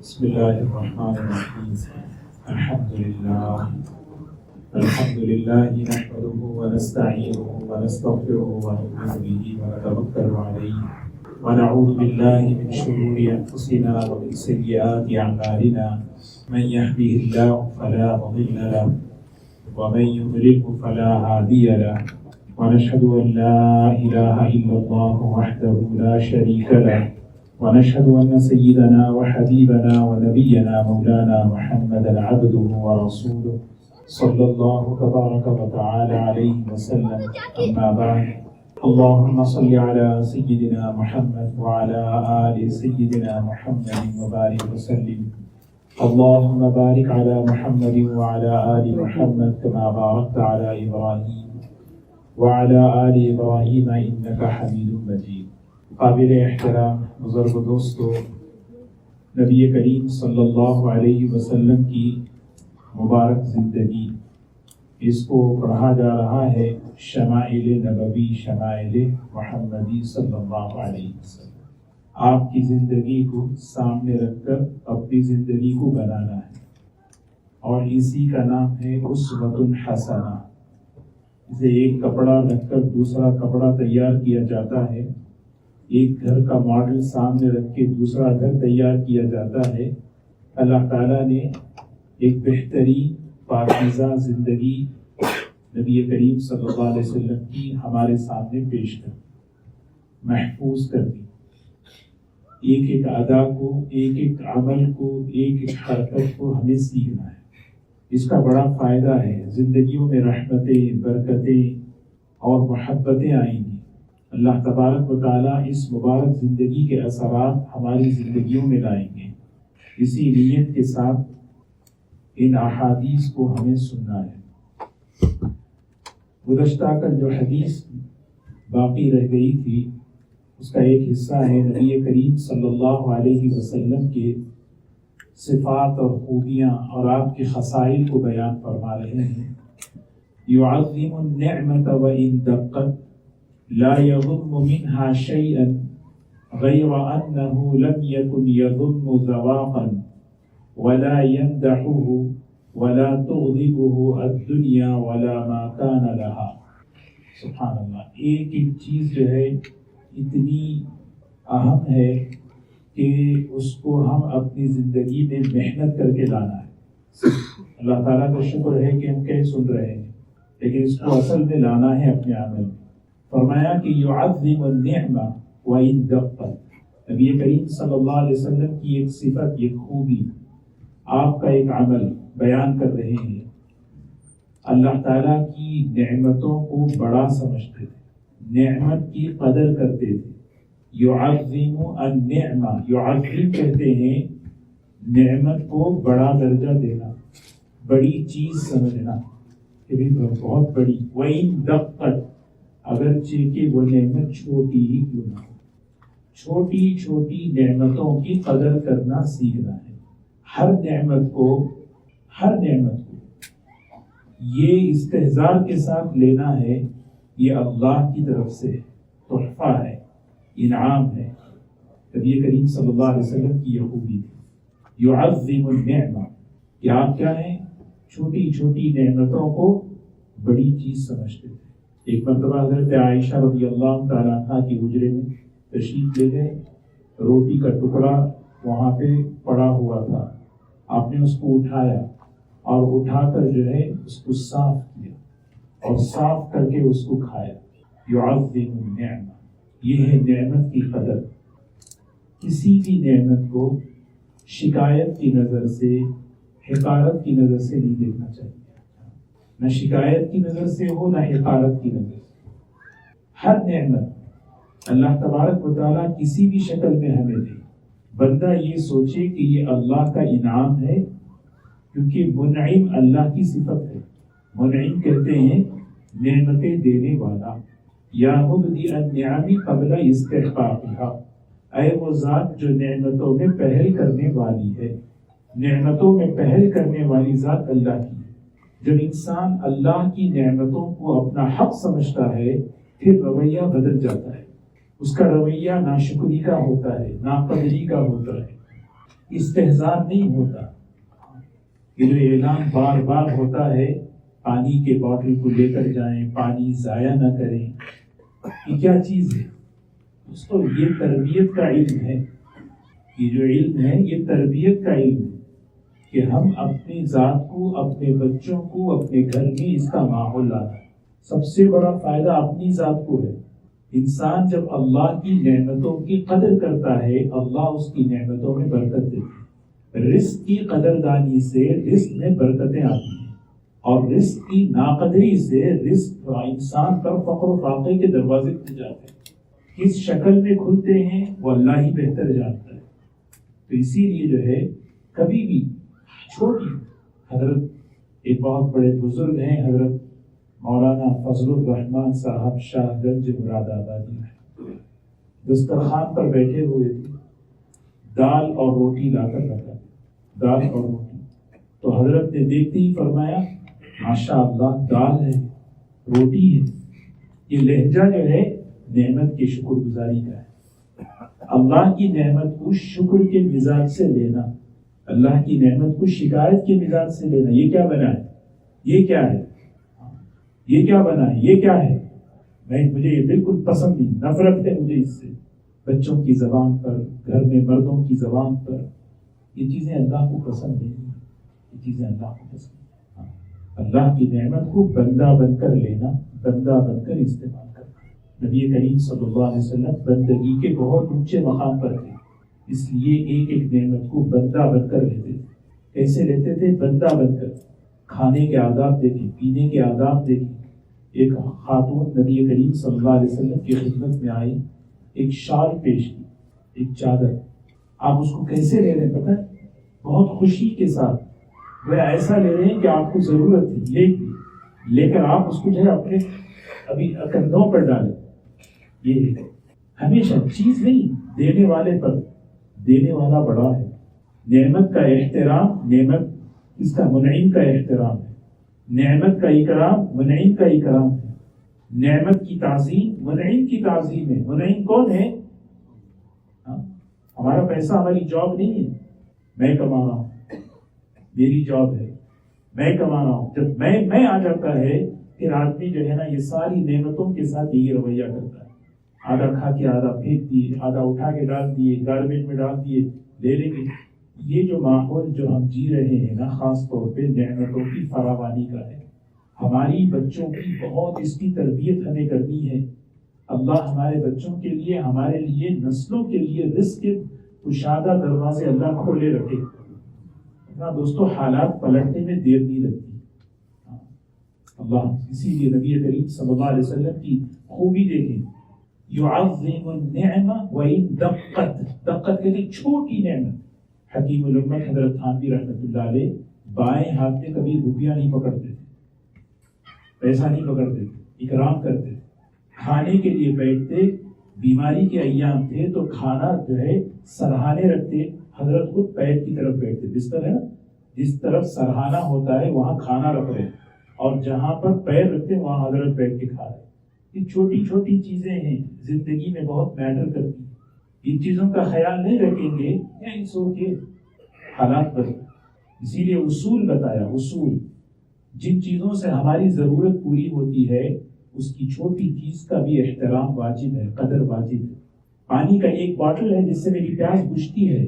بسم الله الرحمن الرحيم. الحمد لله نحمده ونستعينه ونستغفره ونؤمن به ونتوكل عليه ونعوذ بالله من شرور أنفسنا ومن سيئات أعمالنا من يهده الله فلا مضل له ومن يضلله فلا هادي له ونشهد أن لا إله إلا الله وحده لا شريك له ونشهد أن سيدنا وحبيبنا ونبينا مولانا محمدا عبده ورسوله صلى الله تبارك وتعالى عليه وسلم. أما بعد، اللهم صل على سيدنا محمد وعلى آل سيدنا محمد وبارك وسلم. اللهم بارك على محمد وعلى آل محمد كما باركت على إبراهيم وعلى آل إبراهيم إنك حميد مجيد. قابل احترام بزرگ دوستو، نبی کریم صلی اللہ علیہ وسلم کی مبارک زندگی، اس کو پڑھا جا رہا ہے شمائل نبوی، شمائل محمدی صلی اللہ علیہ وسلم. آپ کی زندگی کو سامنے رکھ کر اپنی زندگی کو بنانا ہے، اور اسی کا نام ہے اسوۃ حسنہ. اسے ایک کپڑا رکھ کر دوسرا کپڑا تیار کیا جاتا ہے، ایک گھر کا ماڈل سامنے رکھ کے دوسرا گھر تیار کیا جاتا ہے. اللہ تعالیٰ نے ایک بہترین پاکیزہ زندگی نبی کریم صلی اللہ علیہ وسلم کی ہمارے سامنے پیش کر محفوظ کر دی. ایک ایک ادا کو، ایک ایک عمل کو، ایک ایک حرکت کو ہمیں سیکھنا ہے. اس کا بڑا فائدہ ہے، زندگیوں میں رحمتیں، برکتیں اور محبتیں آئیں گی. اللہ تبارک و تعالیٰ اس مبارک زندگی کے اثرات ہماری زندگیوں میں لائیں گے. اسی نیت کے ساتھ ان احادیث کو ہمیں سننا ہے. گزشتہ کل جو حدیث باقی رہ گئی تھی، اس کا ایک حصہ ہے نبی کریم صلی اللہ علیہ وسلم کے صفات اور خوبیاں اور آپ کے خصائل کو بیان فرما رہے ہیں. یعظم النعمۃ وإن دقت لا يضم منها شيئا غير أنه لم يكن يضم ذواقا ولا يمدحه ولا تغضبه الدنيا ولا ما كان لها. سبحان اللہ. ایک ایک چیز جو ہے اتنی اہم ہے کہ اس کو ہم اپنی زندگی میں محنت کر کے لانا ہے. اللہ تعالیٰ کا شکر ہے کہ ہم کہیں سن رہے ہیں، لیکن اس کو اصل میں لانا ہے اپنے عمل میں. فرمایا کہ یعظم النعمہ وإن دقت. نبی کریم صلی اللہ علیہ وسلم کی ایک صفت، ایک خوبی، آپ کا ایک عمل بیان کر رہے ہیں. اللہ تعالیٰ کی نعمتوں کو بڑا سمجھتے تھے، نعمت کی قدر کرتے تھے. یعظم النعمہ، یعظم کہتے ہیں نعمت کو بڑا درجہ دینا، بڑی چیز سمجھنا کہ بہت بڑی. وإن دقت، اگرچہ کہ وہ نعمت چھوٹی ہی کیوں نہ ہو. چھوٹی چھوٹی نعمتوں کی قدر کرنا سیکھنا ہے. ہر نعمت کو یہ استحضار کے ساتھ لینا ہے، یہ اللہ کی طرف سے تحفہ ہے، انعام ہے. نبی کریم صلی اللہ علیہ وسلم کی یہ خوبی تھی. یعظم النعمہ، کہ آپ کیا ہیں، چھوٹی چھوٹی نعمتوں کو بڑی چیز سمجھتے تھے. ایک مرتبہ حضرت عائشہ رضی اللہ تعالیٰ عنہ کی حجرے میں تشریف لے گئے. روٹی کا ٹکڑا وہاں پہ پڑا ہوا تھا. آپ نے اس کو اٹھایا اور اٹھا کر جو ہے اس کو صاف کیا اور صاف کر کے اس کو کھایا. یعظم النعمہ، یہ ہے نعمت کی قدر. کسی بھی نعمت کو شکایت کی نظر سے، حقارت کی نظر سے نہیں دیکھنا چاہیے. نہ شکایت کی نظر سے ہو، نہ حقارت کی نظر سے. ہر نعمت اللہ تبارک و تعالیٰ کسی بھی شکل میں ہمیں دے، بندہ یہ سوچے کہ یہ اللہ کا انعام ہے، کیونکہ منعم اللہ کی صفت ہے. منعم کہتے ہیں نعمتیں دینے والا. یا مبدی النعم قبل استحقاقها، اے وہ ذات جو نعمتوں میں پہل کرنے والی ہے. نعمتوں میں پہل کرنے والی ذات اللہ کی ہے. جب انسان اللہ کی نعمتوں کو اپنا حق سمجھتا ہے، پھر رویہ بدل جاتا ہے. اس کا رویہ ناشکری کا ہوتا ہے، ناقدری کا ہوتا ہے. استہزار نہیں ہوتا. یہ جو اعلان بار بار ہوتا ہے پانی کے باٹل کو لے کر جائیں، پانی ضائع نہ کریں، یہ کیا چیز ہے؟ دوستو یہ تربیت کا علم ہے. یہ جو علم ہے یہ تربیت کا علم ہے کہ ہم اپنی ذات کو، اپنے بچوں کو، اپنے گھر میں اس کا ماحول لانا ہے. سب سے بڑا فائدہ اپنی ذات کو ہے. انسان جب اللہ کی نعمتوں کی قدر کرتا ہے اللہ اس کی نعمتوں میں برکت دیتا ہے. رزق کی قدردانی سے رزق میں برکتیں آتی ہیں، اور رزق کی ناقدری سے رزق انسان پر فقر و فاقے کے دروازے کھل جاتے ہیں. کس شکل میں کھلتے ہیں وہ اللہ ہی بہتر جانتا ہے. تو اسی لیے جو ہے کبھی بھی چھوٹی، حضرت ایک بہت بڑے بزرگ ہیں حضرت مولانا فضل الرحمان صاحب شاہ گنج مراد آبادی، دسترخوان پر بیٹھے ہوئے تھے، دال اور روٹی لا کر رکھا، دال اور روٹی. تو حضرت نے دیکھتے ہی فرمایا ماشاء اللہ دال ہے، روٹی ہے. یہ لہجہ جو ہے نعمت کے شکر گزاری کا ہے. اللہ کی نعمت کو شکر کے مزاج سے لینا، اللہ کی نعمت کو شکایت کے مزاج سے لینا. یہ کیا بنا ہے، یہ کیا ہے، یہ کیا بنا ہے، یہ کیا ہے، مجھے یہ بالکل پسند نہیں، نفرت ہے مجھے اس سے. بچوں کی زبان پر، گھر میں مردوں کی زبان پر یہ چیزیں اللہ کو پسند نہیں ہیں. یہ چیزیں اللہ کو پسند نہیں. اللہ کی نعمت کو بندہ بن کر لینا، بندہ بن کر استعمال کرنا. نبی کریم صلی اللہ علیہ وسلم بندگی کے بہت اونچے مقام پر تھے، اس لیے ایک ایک نعمت کو بندہ بن کر لیتے تھے. کیسے لیتے تھے؟ بندہ بن کر. کھانے کے آداب دیکھیں، پینے کے آداب دیکھیں. ایک خاتون نبی کریم صلی اللہ علیہ وسلم کی خدمت میں آئی، ایک شال پیش کی، ایک چادر. آپ اس کو کیسے لے رہے ہیں پتہ ہے؟ بہت خوشی کے ساتھ. وہ ایسا لے رہے ہیں کہ آپ کو ضرورت ہے، لے کر آپ اس کو جو ہے اپنے ابھی کندھوں پر ڈالیں. یہ ہمیشہ چیز نہیں، دینے والے پر، دینے والا بڑا ہے. نعمت کا احترام، نعمت اس کا منعم کا احترام ہے. نعمت کا اکرام منعم کا اکرام ہے. نعمت کی تعظیم منعم کی تعظیم ہے. منعم کون ہے؟ ہمارا پیسہ ہماری جاب نہیں ہے. میں کما رہا ہوں، میری جاب ہے، میں کما رہا ہوں. جب میں آ جاتا ہے پھر آدمی جو ہے نا یہ ساری نعمتوں کے ساتھ یہی رویہ کرتا ہے. آدھا کھا کے آدھا پھینک دیے، آدھا اٹھا کے ڈال دیے، گاربیج میں ڈال دیے، لے لیں گے. یہ جو ماحول جو ہم جی رہے ہیں نا خاص طور پہ نعمتوں کی فراوانی کا ہے. ہماری بچوں کی بہت اس کی تربیت ہمیں کرنی ہے. اللہ ہمارے بچوں کے لیے، ہمارے لیے، نسلوں کے لیے رزق کے کشادہ دروازے اللہ کھولے رکھے. دوستو حالات پلٹنے میں دیر نہیں لگتی. اللہ اسی لیے نبی کریم صلی اللہ علیہ وسلم کی خوبی دیکھیں. یعظم النعمہ وإن دقت، دقت کہتے چھوٹی نعمت. حکیم الامت حضرت تھانوی رحمۃ اللہ علیہ بائیں ہاتھ میں کبھی روپیہ نہیں پکڑتے تھے، پیسہ نہیں پکڑتے تھے، اکرام کرتے تھے. کھانے کے لیے بیٹھتے، بیماری کے ایام تھے تو کھانا جو ہے سرہانے رکھتے. حضرت خود پیر کی طرف بیٹھتے، بستر ہے نا جس طرف سرہانہ ہوتا ہے وہاں کھانا رکھ رہے، اور جہاں پر پیر رکھتے وہاں حضرت بیٹھ کے کھا رہے. یہ چھوٹی چھوٹی چیزیں ہیں، زندگی میں بہت میٹر کرتی ہیں. ان چیزوں کا خیال نہیں رکھیں گے یا ان سو کے حالات پر. اسی لیے اصول بتایا، اصول جن چیزوں سے ہماری ضرورت پوری ہوتی ہے اس کی چھوٹی چیز کا بھی احترام واجب ہے، قدر واجب ہے. پانی کا ایک باٹل ہے جس سے میری پیاس بجھتی ہے،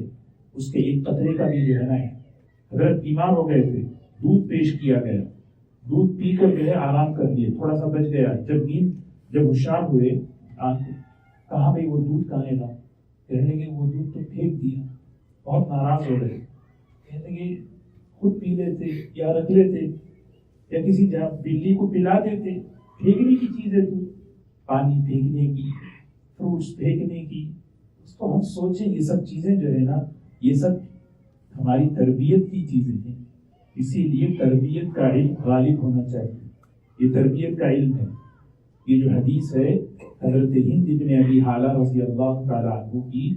اس کے ایک قطرے کا بھی رہنا ہے. حضرت بیمار ہو گئے تھے، دودھ پیش کیا گیا، دودھ پی کر جو ہے آرام کر لیے، تھوڑا سا بچ گیا. جب ہوشیار ہوئے کہا بھائی وہ دودھ کہاں ہے؟ کہنے لگے وہ دودھ تو پھینک دیا. بہت ناراض ہو رہے، کہنے لگے خود پی لیتے یا رکھ لیتے یا کسی بلی کو پلا دیتے. پھینکنے کی چیز ہے دودھ، پانی پھینکنے کی، فروٹس پھینکنے کی. اس کو ہم سوچیں یہ سب چیزیں جو ہے نا یہ سب ہماری تربیت کی چیزیں ہیں. اسی لیے تربیت کا علم غالب ہونا چاہیے. یہ تربیت کا علم ہے. یہ جو حدیث ہے حضرت ہند ابن ابی حالہ رضی اللہ تعالیٰ عنہ کی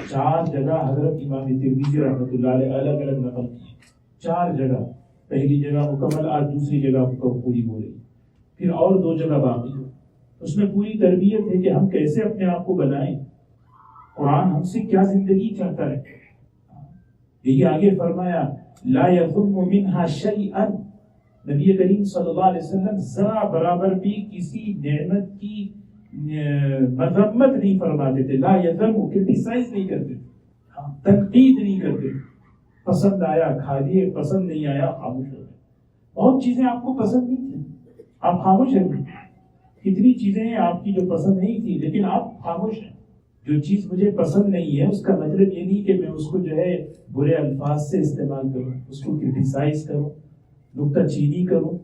4 جگہ حضرت امام ترمذی رحمۃ اللہ علیہ الگ الگ نقل کی. 4 جگہ، پہلی جگہ مکمل، آج دوسری جگہ پوری ہو رہی، پھر اور 2 جگہ باقی. اس میں پوری تربیت ہے کہ ہم کیسے اپنے آپ کو بنائیں. قرآن ہم سے کیا زندگی چاہتا ہے. دیکھیے آگے فرمایا لا یذم منها شیئا، نبی کریم صلی اللہ علیہ وسلم ذرا برابر بھی کسی نعمت کی مذمت نہیں فرماتے تھے. لا یذم، کرٹیسائز نہیں کرتے تھے، تنقید نہیں کرتے تھے. پسند آیا کھا لیے، پسند نہیں آیا خاموش ہو گئے. بہت چیزیں آپ کو پسند نہیں تھیں، آپ خاموش ہیں. کتنی چیزیں ہیں آپ کی جو پسند نہیں تھی لیکن آپ خاموش ہیں. جو چیز مجھے پسند نہیں ہے اس کا مطلب یہ نہیں کہ میں اس کو جو ہے برے الفاظ سے استعمال کروں، اس کو کرٹیسائز کروں، نکتہ چینی کروں.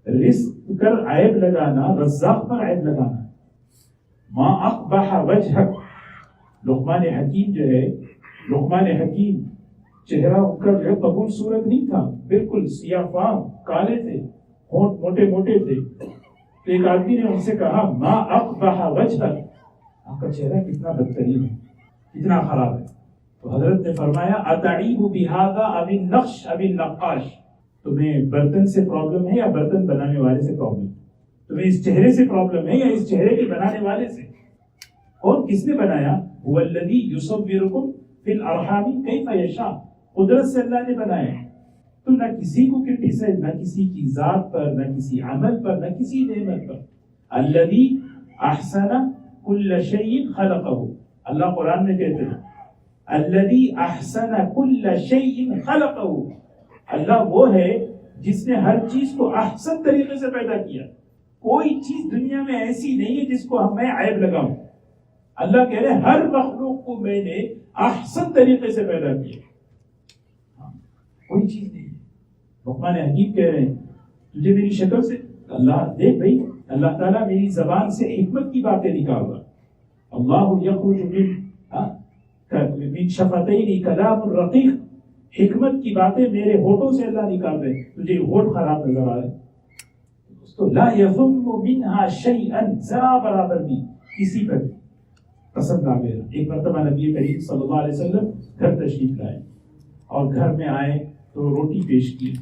رزق کر عیب لگانا رزاق پر عیب لگانا. ما اقبح وجہک، لقمان حکیم جو ہے، لقمان حکیم چہرہ ان کا جو ہے قبول صورت نہیں تھا، بالکل سیاہ فام کالے تھے، ہونٹ موٹے موٹے تھے. تو ایک آدمی نے ان سے کہا ما اقبح وجہک، آپ کا چہرہ کتنا بدترین ہے، کتنا خراب ہے. تو حضرت نے فرمایا اتعیب بہذا اب النقش اب النقاش، تمہیں برتن سے پرابلم ہے یا برتن بنانے والے سے پرابلم ہے؟ تمہیں اس چہرے سے پرابلم ہے یا اس چہرے کے بنانے والے سے؟ اور کس نے بنایا؟ هو الذی یصورکم فی الارحام کیف یشاء، قدرت سے اللہ نے بنایا. تو نہ کسی کو کرٹیسائز، نہ کسی کی ذات پر، نہ کسی عمل پر، نہ کسی نعمت پر. الذی احسن کل شیء خلقہ، اللہ قرآن میں کہتے ہیں الذی احسن کل شیء خلقہ، اللہ وہ ہے جس نے ہر چیز کو احسن طریقے سے پیدا کیا. کوئی چیز دنیا میں ایسی نہیں ہے جس کو میں عیب لگاؤں. اللہ کہہ رہے ہر مخلوق کو میں نے احسن طریقے سے پیدا کیا، کوئی چیز نہیں ہے. لقمان حکیم کہہ رہے ہیں تجھے میری شکل سے، اللہ دیکھ بھائی، اللہ تعالیٰ میری زبان سے حکمت کی باتیں نکال رہا. اللہ یخرج من شفتین کلام الرقیق، حکمت کی باتیں میرے ہونٹوں سے اللہ نکال رہے ہیں. تجھے ہونٹ خراب نظر آ رہے ہیں تو لا یذم منها شیئا، ذرا برابر بھی کسی پر پسند آ گیا. ایک مرتبہ نبی کریم صلی اللہ علیہ وسلم گھر تشریف لائے اور گھر میں آئے تو روٹی پیش کی.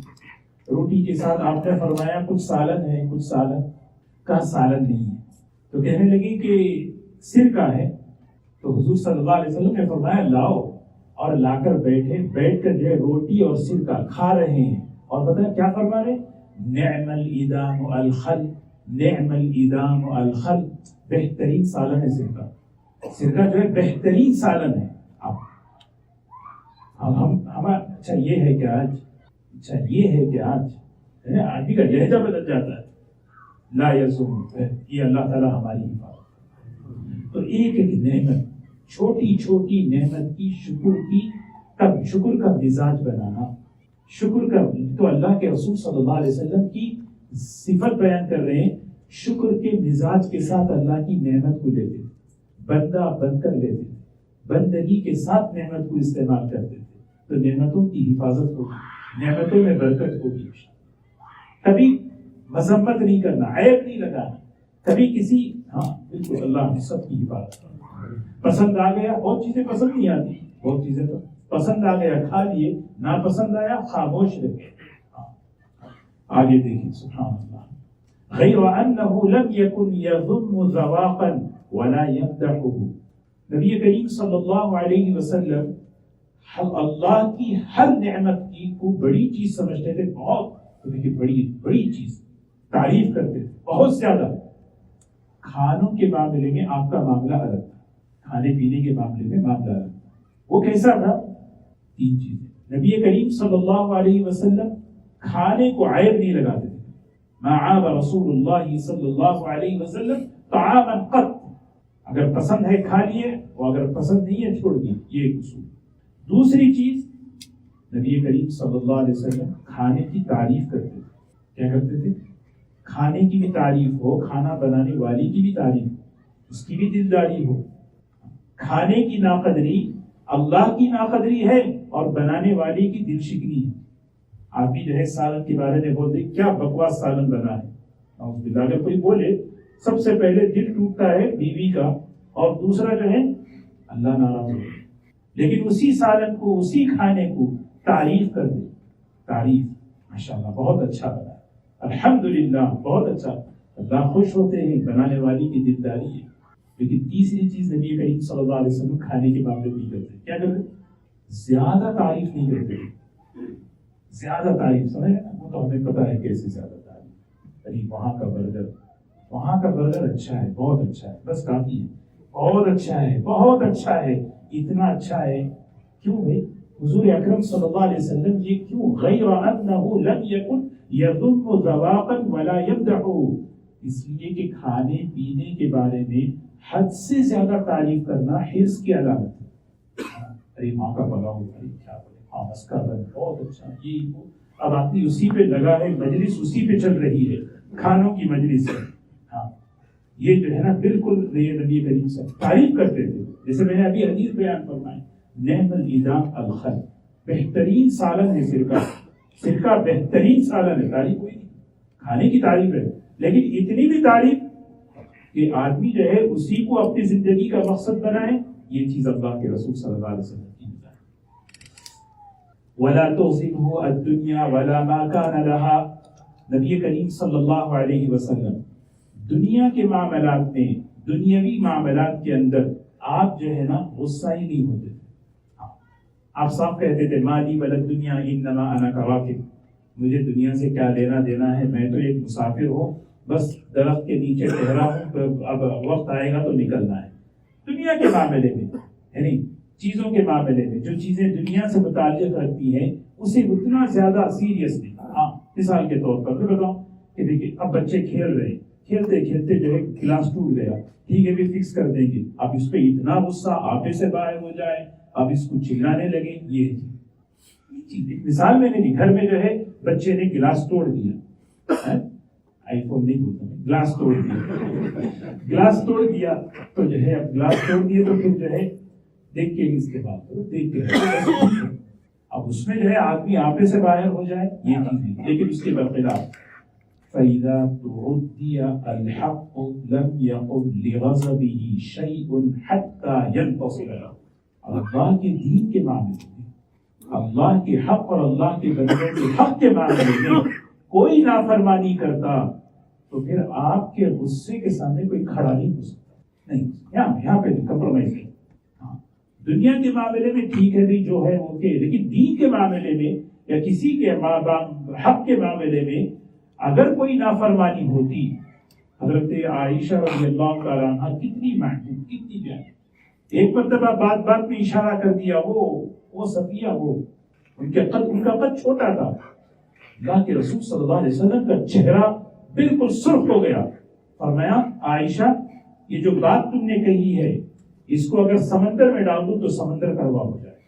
روٹی کے ساتھ آپ نے فرمایا کچھ سالن ہے، کچھ سالن کا سالن نہیں ہے. تو کہنے لگی کہ سرکہ ہے. تو حضور صلی اللہ علیہ وسلم نے فرمایا لاؤ، اور لا کر بیٹھ کر جو ہے روٹی اور سرکہ کھا رہے ہیں. اور پتہ کیا فرما رہے؟ نعم الادام الخل، نعم الادام الخل، بہترین سالن ہے سرکہ. سرکہ جو ہے بہترین سالن ہے. ہم اچھا یہ ہے کہ آج، اچھا یہ ہے کہ آج آدمی کا لہجہ بدل جاتا ہے. لا یزم، یہ اللہ تعالیٰ ہماری حفاظت. تو ایک ایک نعمت، چھوٹی چھوٹی نعمت کی شکر کا مزاج بنانا. شکر کا تو اللہ کے رسول صلی اللہ علیہ وسلم کی صفت بیان کر رہے ہیں. شکر کے مزاج کے ساتھ اللہ کی نعمت کو لیتے تھے، بندہ بن کر لیتے تھے، بندگی کے ساتھ نعمت کو استعمال کرتے تھے. تو نعمتوں کی حفاظت ہوگی، نعمتوں میں برکت ہوگی. کبھی مذمت نہیں کرنا، عیب نہیں لگانا کبھی کسی. ہاں بالکل اللہ نے سب کی حفاظت. پسند آ گیا، بہت چیزیں پسند نہیں آتی، بہت چیزیں تو پسند آ گیا کھا لیے، ناپسند آیا خاموش رہے. آگے دیکھیں سبحان اللہ. غیر انه لم يكن يذم ذواقا ولا يمدحه، نبی کریم صلی اللہ علیہ وسلم اللہ کی ہر نعمت کی کو بڑی چیز سمجھتے تھے. بہت بڑی چیز تعریف کرتے تھے بہت زیادہ. کھانوں کے معاملے میں آپ کا معاملہ الگ تھا، کھانے پینے کے معاملے میں معاملہ الگ. وہ کیسا تھا؟ 3 چیزیں. نبی کریم صلی اللہ علیہ وسلم کھانے کو عیب نہیں لگاتے تھے. ما عاب رسول اللہ صلی اللہ علیہ وسلم طعاما قط، اگر پسند ہے کھا لیے اور اگر پسند نہیں ہے چھوڑ دیے. یہ ایک اصول. دوسری چیز، نبی کریم صلی اللہ علیہ وسلم کھانے کی تعریف کرتے تھے. کیا کرتے تھے؟ کھانے کی بھی تعریف ہو، کھانا بنانے والی کی بھی تعریف ہو، اس کی بھی دلداری ہو. کھانے کی ناقدری اللہ کی ناقدری ہے اور بنانے والی کی دل شکنی ہے. آدمی جو ہے سالن کے بارے میں بولتے کیا بکواس سالن بنا ہے. اگر کوئی بولے سب سے پہلے دل ٹوٹتا ہے بیوی کا، اور دوسرا جو ہے اللہ ناراض ہو. لیکن اسی سالن کو، اسی کھانے کو تعریف کر دے، تعریف ماشاءاللہ بہت اچھا بنا، الحمدللہ بہت اچھا. اللہ خوش ہوتے ہیں، بنانے والی کی دلداری ہے. لیکن تیسری چیز نبی کریم صلی اللہ علیہ وسلم کھانے کے معاملے نہیں کرتے. کیا کرتے؟ زیادہ تعریف نہیں کرتے، زیادہ تعریف سمجھ نا، وہ تو ہمیں پتا ہے کیسے زیادہ تعریف، ارے وہاں کا برگر اچھا ہے، بہت اچھا ہے، بس کافی ہے، بہت اچھا ہے، بہت اچھا ہے، اتنا اچھا ہے. کیوں بھائی؟ حضور اکرم صلی اللہ علیہ وسلم یہ کیوں؟ غیر انہ لم یکن یذم ذواقا ولا یمدح، اس لیے کہ کھانے پینے کے بارے میں حد سے زیادہ تعریف کرنا حرص کی علامت ہے. ارے ماں کا پلاؤ، ارے کیا بولے، ہاں اس کا بن بہت اچھا، یہ اب آدمی اسی پہ لگا ہے، مجلس اسی پہ چل رہی ہے، کھانوں کی مجلس ہے. ہاں یہ جو ہے نا بالکل نبی کریم سے تعریف کرتے تھے. جیسے میں نے ابھی حدیث بیان فرمائی، نعم الادام الخل، بہترین سالن ہے سرکہ بہترین سالن ہے. تعریف کوئی نہیں، کھانے کی تعریف ہے، لیکن اتنی بھی تعریف کہ آدمی جو ہے اسی کو اپنی زندگی کا مقصد بنائے، یہ چیز اللہ کے رسول صلی اللہ علیہ وسلم کی مثال. وَلَا تُغْزِمْهُ الدُّنْيَا وَلَا مَا كَانَ لَهَا، نبی کریم صلی اللہ علیہ وسلم دنیا کے معاملات میں، دنیاوی معاملات کے اندر آپ جو ہے نا غصہ ہی نہیں ہوتے تھے. آپ صاف کہتے تھے مالی ولد دنیا انما انا کراکب، مجھے دنیا سے کیا لینا دینا ہے، میں تو ایک مسافر ہوں، بس درخت کے نیچے ٹھہرا ہوں، اب وقت آئے گا تو نکلنا ہے. دنیا کے معاملے میں یعنی چیزوں کے معاملے میں جو چیزیں دنیا سے متعلق رکھتی ہیں اسے اتنا زیادہ سیریس نہیں. ہاں مثال کے طور پر میں بتاؤں کہ دیکھیے اب بچے کھیل رہے ہیں، کھیلتے کھیلتے جو ہے گلاس ٹوٹ گیا، ٹھیک ہے بھی فکس کر دیں گے. اب اس پہ اتنا غصہ آپے سے باہر ہو جائے، اب اس کو چلانے لگے، یہ چیز ایک مثال میں نے دی. گھر میں جو ہے بچے نے گلاس توڑ دیا، آئی فون نہیں بولتا، گلاس توڑ دیا تو جو ہے اب گلاس توڑ دیے تو پھر جو ہے دیکھ کے اس کے بعد دیکھ کے اب اس میں جو ہے آدمی آپے سے باہر ہو جائے، یہ چیز ہے. لیکن اس کے برخلاف فَإِذَا تُعُدِّيَ الْحَقُّ لَمْ يَقُمْ لِغَضَبِهِ شَيْءٌ حَتَّى يَنْتَصِرَ لَهُ. اللہ کے دین کے معاملے میں، اللہ کے حق اور اللہ کے بندوں کے حق کے معاملے میں کوئی نافرمانی کرتا تو پھر آپ کے غصے کے سامنے کوئی کھڑا نہیں ہو سکتا. نہیں، یہاں پہ کمپرومائز ہے. ہاں دنیا کے معاملے میں ٹھیک ہے بھی جو ہے اوکے، لیکن دین کے معاملے میں یا کسی کے حق کے معاملے میں اگر کوئی نافرمانی ہوتی، حضرت عائشہ رضی اللہ تعالیٰ عنہ کتنی محبوب، کتنی پیاری، ایک مرتبہ بات میں اشارہ کر دیا، وہ صفیہ، وہ ان کا قد چھوٹا تھا. اللہ کے رسول صلی اللہ علیہ وسلم کا چہرہ بالکل سرخ ہو گیا. فرمایا عائشہ یہ جو بات تم نے کہی ہے اس کو اگر سمندر میں ڈال دوں تو سمندر کروا ہو جائے.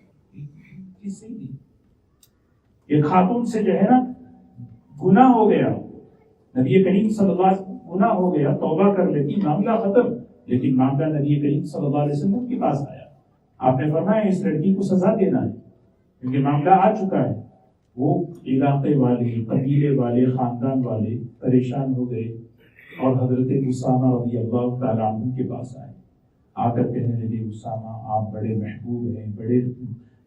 یہ خاتون سے جو ہے نا گناہ ہو گیا، نبی کریم صلی اللہ علیہ وسلم گناہ ہو گیا، توبہ کر لیتی، معاملہ ختم. لیکن معاملہ نبی کریم صلی اللہ علیہ وسلم کے پاس آیا. آپ نے فرمایا اس لڑکی کو سزا دینا ہے کیونکہ معاملہ آ چکا ہے. وہ علاقے والے، قبیلے والے، خاندان والے پریشان ہو گئے اور حضرت اسامہ رضی اللہ تعالیٰ عنہ کے پاس آئے. آ کر کہنے لگے اسامہ آپ بڑے محبوب ہیں، بڑے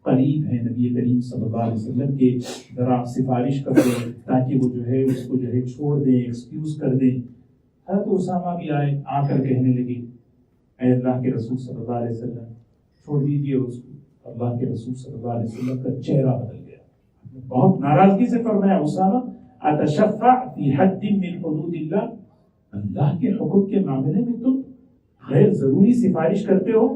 قریب ہیں نبی کریم صلی اللہ علیہ وسلم کے، ذرا آپ سفارش کر دیں تاکہ وہ جو ہے اس کو جو ہے چھوڑ دیں، ایکسکیوز کر دیں. حضرت اسامہ بھی آئے، آ کر کہنے لگے اے اللہ کے رسول صلی اللہ علیہ وسلم چھوڑ دیجیے اس کو. اللہ کے رسول صلی اللہ علیہ وسلم کا چہرہ بدل گیا. بہت ناراضگی سے فرمایا اسامہ اتشفع فی حد من حدود اللہ، اللہ کے حکم کے معاملے میں تم غیر ضروری سفارش کرتے ہو.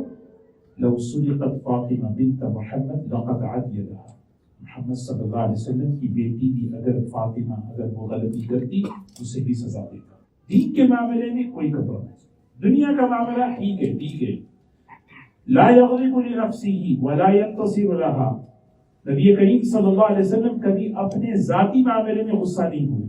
لو سرقت فاطمہ بنت محمد لقطعت یدها، محمد صلی اللہ علیہ وسلم کی بیٹی بھی اگر فاطمہ اگر وہ غلطی کرتی اسے بھی سزا دیتا. دین کے معاملے میں کوئی کمپرومائز. دنیا کا معاملہ ٹھیک ہے. لا یغضب لنفسه ولا ينتصر لها، نبی کریم صلی اللہ علیہ وسلم کبھی اپنے ذاتی معاملے میں غصہ نہیں ہوئے،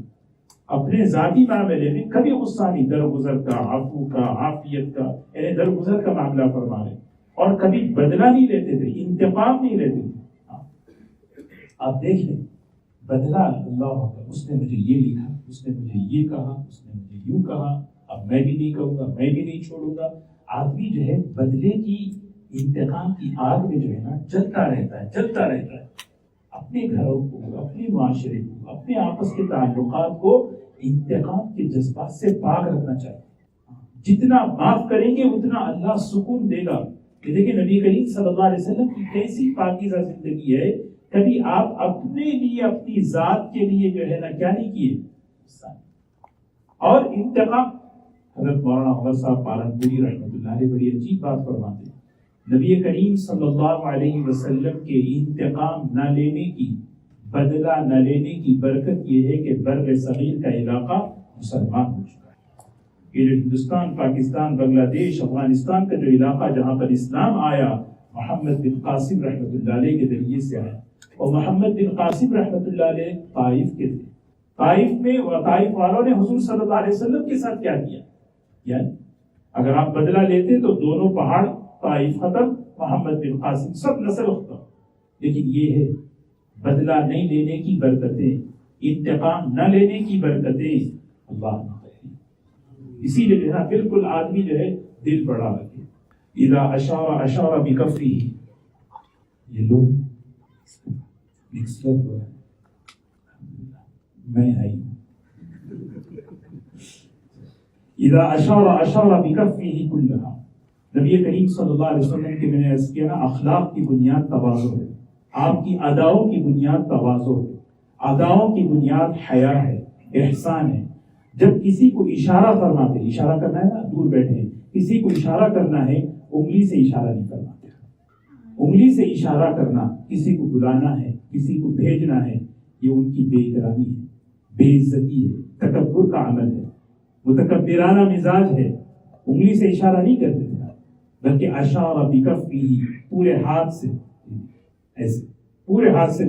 اپنے ذاتی معاملے میں کبھی غصہ نہیں. درگزر کا، عفو کا، عافیت کا، یعنی درگزر کا معاملہ فرما رہے. اور کبھی بدلہ نہیں لیتے تھے، انتقام نہیں لیتے تھے. آپ دیکھ لیں بدلہ، اللہ اکبر، اس نے مجھے یہ لکھا، اس نے مجھے یہ کہا، اس نے مجھے یوں کہا، اب میں بھی نہیں کہوں گا، میں بھی نہیں چھوڑوں گا. آدمی جو ہے بدلے کی، انتقام کی آگ میں جو ہے نا جلتا رہتا ہے. اپنے گھروں کو، اپنے معاشرے کو، اپنے آپس کے تعلقات کو انتقام کے جذبات سے پاک رکھنا چاہیے. جتنا معاف کریں گے اتنا اللہ سکون دے گا. یہ دیکھیں نبی کریم صلی اللہ علیہ وسلم کی کیسی پاکیزہ زندگی ہے. کبھی آپ اپنے لیے اپنی ذات کے لیے جو ہے نا کیا نہیں کیے. اور انتقام حضرت مولانا عمر صاحب پالنپوری رحمۃ اللہ علیہ بڑی عجیب بات فرماتے ہیں. نبی کریم صلی اللہ علیہ وسلم کے انتقام نہ لینے کی، بدلہ نہ لینے کی برکت یہ ہے کہ بر صغیر کا علاقہ مسلمان ہو چکا ہے. یہ جو ہندوستان، پاکستان، بنگلہ دیش، افغانستان کا جو علاقہ جہاں پر اسلام آیا، محمد بن قاسم رحمۃ اللہ علیہ کے ذریعے سے آیا. اور محمد بن قاسم رحمۃ اللہ علیہ طائف کے تھے. طائف میں طائف والوں نے حضور صلی اللہ علیہ وسلم کے ساتھ کیا کیا؟ یعنی اگر آپ بدلہ لیتے تو دونوں پہاڑ، طائف ختم، محمد بن قاسم سب نسل ختم. لیکن یہ ہے بدلہ نہیں لینے کی برکتیں، انتقام نہ لینے کی برکتیں اللہ نے. اسی لیے جو ہے بالکل آدمی جو ہے دل بڑا رکھے. اذا اشار اشار بکفہ، یہ لوگ نسبت ہو میں آئی ہوں. اذا اشار اشار بکفہ کلھا. نبی کریم صلی اللہ علیہ وسلم کے میں نے عرض کیا نا، اخلاق کی بنیاد تواضع ہے. آپ کی اداؤں کی بنیاد تواضع ہے. اداؤں کی بنیاد حیا ہے، احسان ہے. جب کسی کو اشارہ فرماتے، اشارہ کرنا ہے نا، دور بیٹھے ہیں، کسی کو اشارہ کرنا ہے انگلی سے اشارہ نہیں فرماتے. انگلی سے اشارہ کرنا، کسی کو بلانا ہے، کسی کو بھیجنا ہے، یہ ان کی بے احترامی ہے، بے عزتی ہے، تکبر کا عمل ہے، متکبرانہ مزاج ہے. انگلی سے اشارہ نہیں کرتے تھے بلکہ اشار بکفہ، پورے ہاتھ سے، ایسے پورے ہاتھ سے.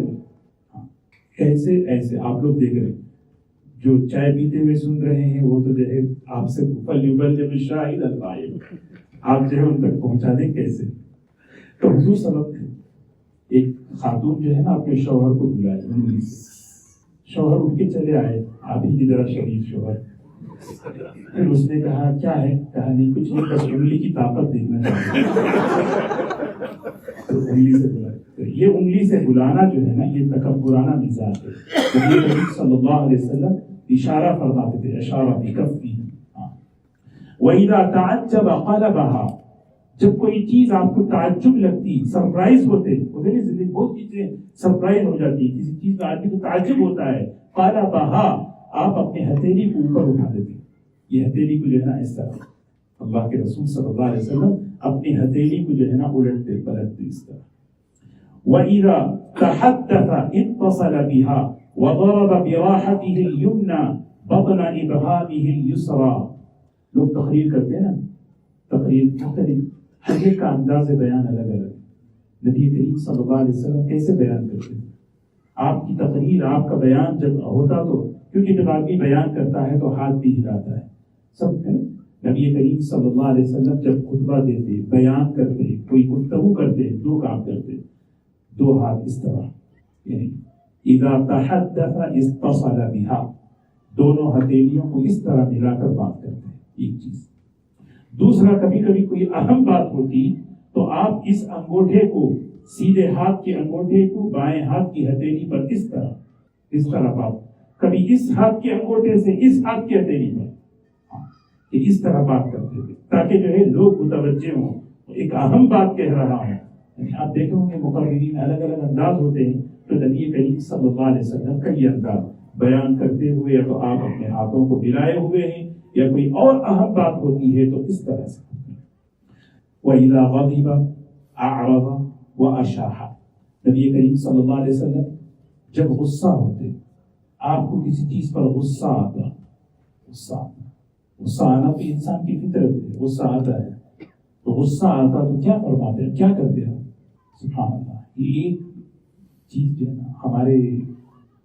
کیسے؟ ایسے. آپ لوگ دیکھ رہے ہیں جو چائے پیتے ہوئے سن رہے ہیں، وہ تو جو ہے آپ سے جب شاہد الغائب، آپ جو ہے ان تک پہنچا دیں کیسے. تو حضور صلی اللہ علیہ وسلم، ایک خاتون جو ہے نا اپنے شوہر کو بلایا انگلی سے. شوہر اٹھ کے چلے آئے، آپ ہی کی طرح شریف شوہر. پھر اس نے کہا کیا ہے؟ کہا نہیں کچھ نہیں، بس انگلی کی طاقت دیکھنا چاہیے. تو انگلی سے بلایا. یہ انگلی سے بلانا جو ہے نا، یہ تکبرانہ مزاج ہے. نبی کریم صلی اللہ علیہ وسلم اشارہ فرماتے تھے، اشارہ بکفہ. وَإِذَا تَعَجَّبَ قَلَبَهَا، جب کوئی چیز آپ کو تعجب لگتی، سرپرائز ہوتے نا، زندگی بہت چیزیں سرپرائز ہو جاتی، کسی چیز کا آدمی کو تعجب ہوتا ہے. قَلَبَهَا، آپ اپنے ہتھیلی کو اوپر اٹھا دیتے. یہ ہتھیلی کو جو ہے نا اس طرح، اللہ کے رسول صلی اللہ علیہ وسلم اپنی ہتھیلی کو جو ہے نا الٹتے پلٹتے اس طرح. وَإِذَا تَحَدَّثَ اتصل بها وضرب براحته اليمنى بطن إبهامه اليسرى. لوگ تقریر کرتے ہیں نا، تقریر مختلف، ہر ایک کا انداز بیان الگ الگ. نبی کریم صلی اللہ علیہ وسلم کیسے بیان کرتے ہیں؟ آپ کی تقریر، آپ کا بیان جب ہوتا تو، کیونکہ جب آدمی بیان کرتا ہے تو ہاتھ بھی ہلاتا ہے سب ہے. نبی کریم صلی اللہ علیہ وسلم جب خطبہ دیتے، بیان کرتے، کوئی گفتگو کرتے، دو کام کرتے. دو ہاتھ اس طرح، یعنی اذا تحدث اتصل بها، دونوں ہتھیلیوں کو اس طرح ملا کر بات کرتے ہیں. ایک چیز. دوسرا، کبھی کبھی کوئی اہم بات ہوتی تو آپ اس انگوٹھے کو، سیدھے ہاتھ کے انگوٹھے کو بائیں ہاتھ کی ہتھیلی پر اس طرح بات، کبھی اس ہاتھ کے انگوٹھے سے اس ہاتھ کی ہتھیلی پر، کہ اس طرح بات کرتے تھے تاکہ جو ہے لوگ متوجہ ہوں، ایک اہم بات کہہ رہا ہوں. آپ دیکھیں گے مقررین الگ الگ انداز ہوتے ہیں، تو نبی کریم صلی اللہ علیہ وسلم کا یہ انداز بیان کرتے ہوئے، یا تو آپ اپنے ہاتھوں کو ملائے ہوئے ہیں، یا کوئی اور اہم بات ہوتی ہے تو اس طرح سے. وَإِذَا غَضِبَ أَعْرَضَ وَأَشَاحَ. نبی کریم صلی اللہ علیہ وسلم جب غصہ ہوتے، آپ کو کسی چیز پر غصہ آتا، غصہ آنا تو انسان کی فطرت ہے، غصہ آتا ہے تو غصہ آتا تو کیا فرماتے ہیں، کیا کرتے ہیں؟ سبحان اللہ. یہ ایک چیز جو ہے نا ہمارے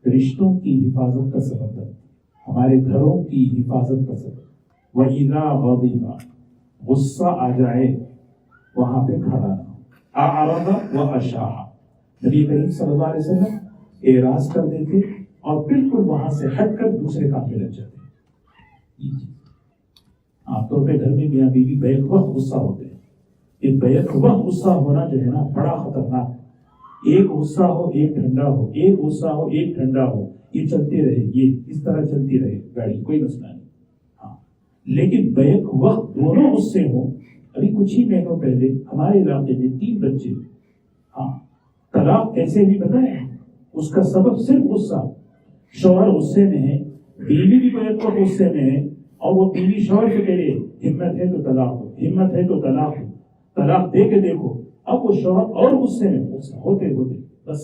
رشتوں کی حفاظت کا سبب ہے، ہمارے گھروں کی حفاظت کا سبب. وَإِذَا غَضِبَ، غصہ آ جائے وہاں پہ کھڑا نہ ہو. أَعْرَضَ وَأَشَاحَ، نبی کریم صلی اللہ علیہ وسلم اعراض کر دیتے اور بالکل وہاں سے ہٹ کر دوسرے کام پہ لگ جاتے. عام طور پہ گھر میں میاں بیوی بیک وقت غصہ ہوتے ہیں. یہ بیک وقت غصہ ہونا جو ہے نا بڑا خطرناک ہے. ایک غصہ ہو ایک ٹھنڈا ہو، ایک غصہ ہو ایک ٹھنڈا ہو، یہ چلتے رہے، یہ اس طرح چلتی رہے گاڑی، کوئی مسئلہ نہیں. ہاں لیکن بیک وقت دونوں غصے ہوں ابھی کچھ ہی مہینوں پہلے ہمارے علاقے میں 3 بچے، طلاق کیسے بھی بتائیں، اس کا سبب صرف غصہ، شوہر غصے میں ہے، بیوی بھی کوئی تو غصے میں ہے، اور وہ بیوی شوہر سے کہے ہمت ہے تو طلاق ہو، ہمت ہے تو طلاق ہو، طلاق دے کے دیکھو، اب وہ شوہر اور غصے میں ہوتے بس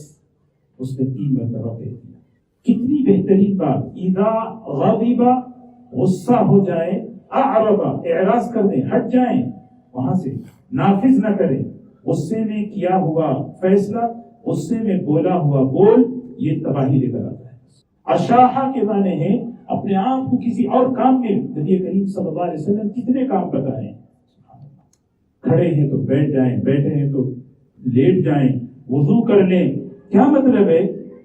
اس نے 3 مرتبہ کہہ دیا۔ کتنی بہترین بات، اذا غضب، غصہ ہو جائے، اعرض، اعراض کر دیں، ہٹ جائیں وہاں سے، نافذ نہ کریں، غصے میں کیا ہوا فیصلہ، غصے میں بولا ہوا بول، یہ تباہی لے کر آتا ہے۔ اشاحہ کے معنی ہے اپنے آپ کو کسی اور کام میں، نبی کریم صلی اللہ علیہ وسلم کتنے کام بتائیں، کھڑے ہیں تو بیٹھ جائیں، بیٹھے ہیں تو لیٹ جائیں، وضو کر لیں، کیا مطلب ہے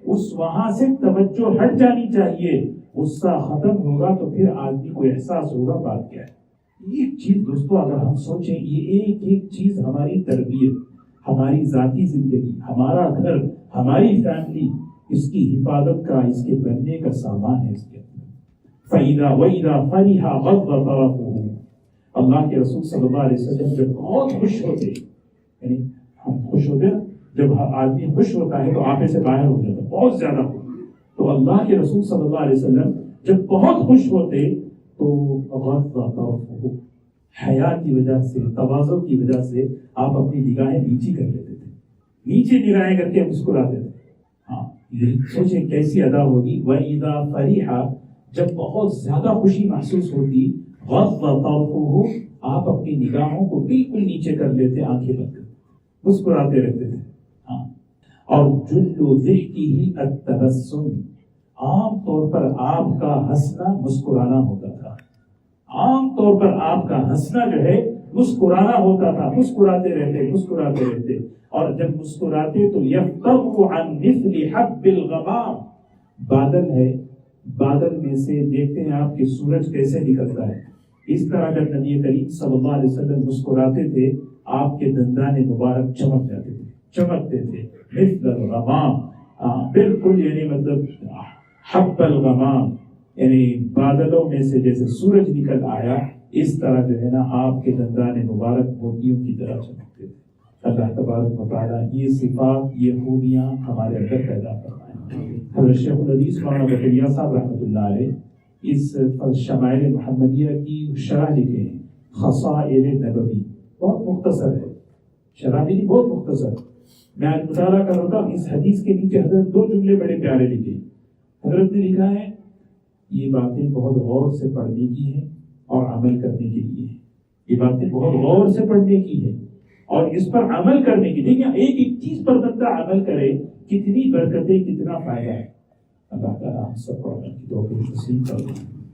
اس وہاں سے توجہ ہٹ جانی چاہیے، غصہ ختم ہوگا تو پھر آدمی کو احساس ہوگا بات کیا ہے۔ ایک چیز دوستو اگر ہم سوچیں، یہ ایک چیز ہماری تربیت، ہماری ذاتی زندگی، ہمارا گھر، ہماری فیملی، اس کی حفاظت کا، اس کے بننے کا سامان ہے اس کے اندر۔ فَإِذَا وَإِذَا فَرِحَ غَضَّ طَرَفُهُ، اللہ کے رسول صلی اللہ علیہ وسلم جب بہت خوش ہوتے، یعنی ہم خوش ہوتے ہیں، جب آدمی خوش ہوتا ہے تو آپے سے باہر ہو جاتا ہے، بہت زیادہ خوش، تو اللہ کے رسول صلی اللہ علیہ وسلم جب بہت خوش ہوتے تو غض طرفہ، حیا کی وجہ سے، تواضع کی وجہ سے آپ اپنی نگاہیں نیچی کر لیتے تھے، نیچے نگاہیں کر کے مسکراتے تھے۔ سوچیں کیسی ادا ہوگی، وَإِذَا فَرِحَ، جب بہت زیادہ خوشی محسوس ہوتی، غض طرفہ، آپ اپنی نگاہوں کو بالکل نیچے کر لیتے، آنکھیں بند کر مسکراتے رہتے تھے۔ اور جلو ضحکہ التبسم، عام طور پر آپ کا ہنسنا مسکرانا ہوتا تھا، عام طور پر آپ کا ہنسنا جو ہے مسکرانا ہوتا تھا، مسکراتے رہتے، اور جب مسکراتے تو یفقر عن مثل حب الغمام، بادل ہے، بادل میں سے دیکھتے ہیں آپ کہ سورج کیسے نکلتا ہے، اس طرح جب نبی کریم صلی اللہ علیہ وسلم مسکراتے تھے آپ کے دندان مبارک چمک جاتے تھے، چمکتے تھے، مثل الغمام، بالکل یعنی مطلب حب الغمام، یعنی بادلوں میں سے جیسے سورج نکل آیا، اس طرح جو ہے نا آپ کے دندان مبارک موتیوں کی طرح چمکتے تھے۔ اللہ تبارک و تعالیٰ یہ صفات، یہ خوبیاں ہمارے اندر پیدا فرمائیں۔ حضرت شیخ الحدیث مولانا زکریا صاحب رحمۃ اللہ علیہ اس شمائل محمدیہ کی شرح لکھے ہیں، خصائل نبوی، بہت مختصر ہے، شرح بھی بہت مختصر۔ میں آج مطالعہ کر رہا تھا، اس حدیث کے نیچے حضرت 2 جملے بڑے پیارے لکھے۔ حضرت نے لکھا ہے یہ باتیں بہت غور سے پڑھنے کی ہیں اور عمل کرنے کے لیے، یہ باتیں بہت غور سے پڑھنے کی ہیں اور اس پر عمل کرنے کی۔ دیکھیں ایک چیز پر بندہ عمل کرے، کتنی برکتیں، کتنا فائدہ ہے۔ اللہ تعالیٰ ہم سب کو عمل کی توفیق نصیب فرمائے۔